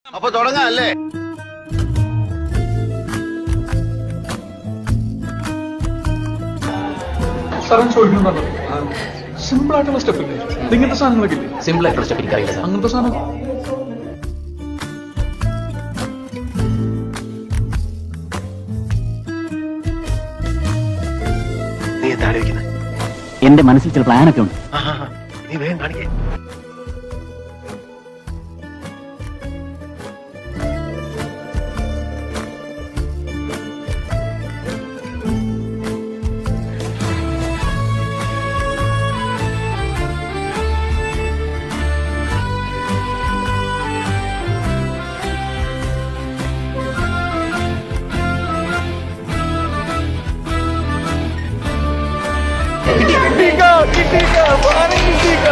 അപ്പൊ തുടങ്ങാം അല്ലേ? സാറൻ ചോദിക്കുന്നത് സിമ്പിൾ ആയിട്ടുള്ള സ്റ്റെപ്പ് ഇല്ലേ? ഇങ്ങനത്തെ സാധനങ്ങളൊക്കെ ഇല്ലേ? സിമ്പിൾ ആയിട്ടുള്ള സ്റ്റെപ്പ് എനിക്കറിയില്ല. അങ്ങനത്തെ സാധനം നീ എന്താ ആലോചിക്കുന്നത്? എന്റെ മനസ്സിൽ ചില പ്ലാനൊക്കെ ഉണ്ട്. നീ വേഗം കാണിക്കേ. കിട്ടിക്ക, കിട്ടിക്ക, കിട്ടിക്ക.